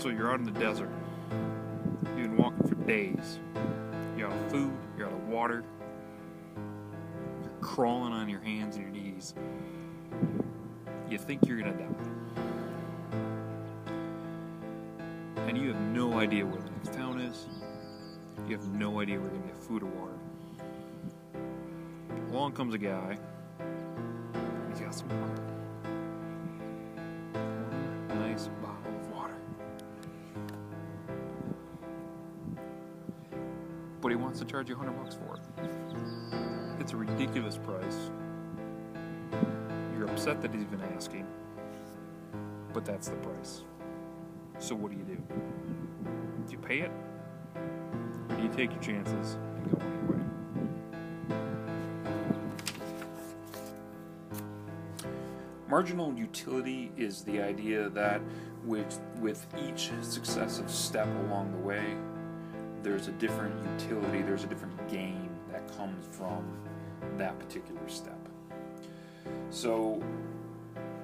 So you're out in the desert. You've been walking for days. You're out of food, you're out of water. You're crawling on your hands and your knees. You think you're gonna die. And you have no idea where the next town is. You have no idea where you're gonna get food or water. Along comes a guy. He's got some water. One nice bottle of water. But he wants to charge you $100 for it. It's a ridiculous price. You're upset that he's even asking, but that's the price. So what do? Do you pay it? Or do you take your chances and go anyway? Marginal utility is the idea that with each successive step along the way, there's a different utility, there's a different gain that comes from that particular step. So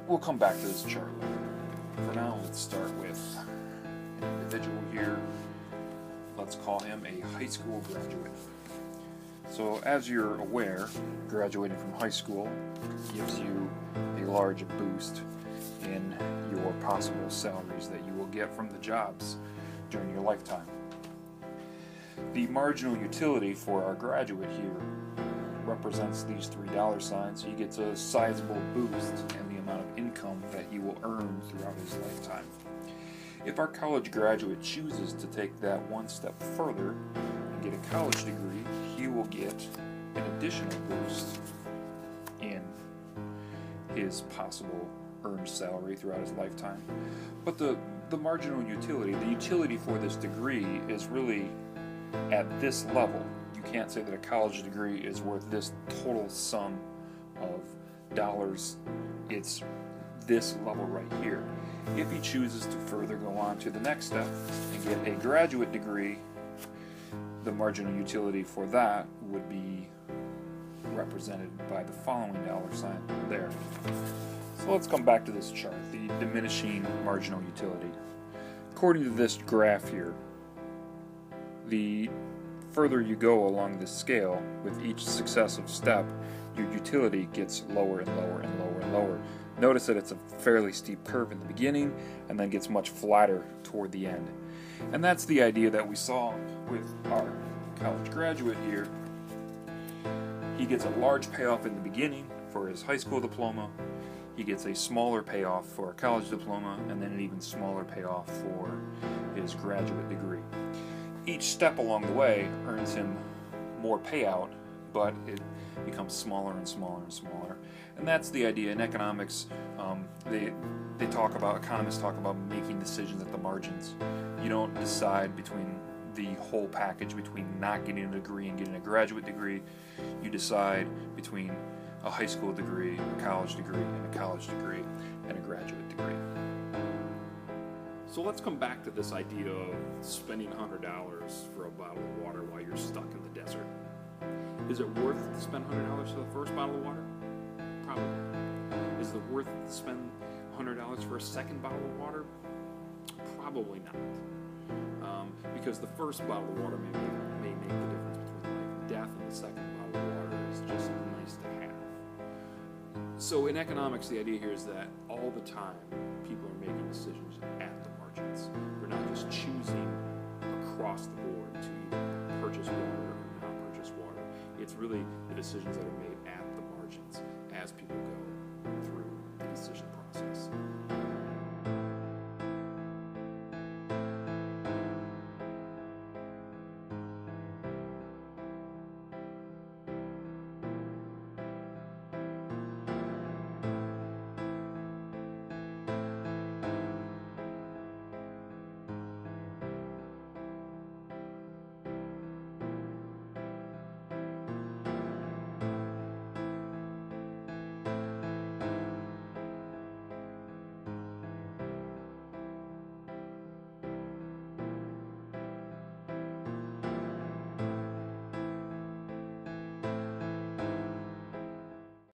we'll come back to this chart later. For now, let's start with an individual here. Let's call him a high school graduate. So as you're aware, graduating from high school gives you a large boost in your possible salaries that you will get from the jobs during your lifetime. The marginal utility for our graduate here represents these $3 signs. He gets a sizable boost in the amount of income that he will earn throughout his lifetime. If our college graduate chooses to take that one step further and get a college degree, he will get an additional boost in his possible earned salary throughout his lifetime. But the marginal utility, the utility for this degree is really at this level. You can't say that a college degree is worth this total sum of dollars. It's this level right here. If he chooses to further go on to the next step and get a graduate degree, the marginal utility for that would be represented by the following dollar sign there. So let's come back to this chart, the diminishing marginal utility. According to this graph here, the further you go along this scale, with each successive step, your utility gets lower and lower and lower and lower. Notice that it's a fairly steep curve in the beginning and then gets much flatter toward the end. And that's the idea that we saw with our college graduate here. He gets a large payoff in the beginning for his high school diploma. He gets a smaller payoff for a college diploma, and then an even smaller payoff for his graduate degree. Each step along the way earns him more payout, but it becomes smaller and smaller and smaller. And that's the idea in economics. Economists talk about making decisions at the margins. You don't decide between the whole package, between not getting a degree and getting a graduate degree. You decide between a high school degree, a college degree, and a college degree, and a graduate degree. So let's come back to this idea of spending $100 for a bottle of water while you're stuck in the desert. Is it worth to spend $100 for the first bottle of water? Probably. Is it worth to spend $100 for a second bottle of water? Probably not. Because the first bottle of water may make the difference between life and death, and the second bottle of water is just nice to have. So in economics, the idea here is that all the time people are making decisions at the margins. We're not just choosing across the board to either purchase water or not purchase water. It's really the decisions that are made at the margins as people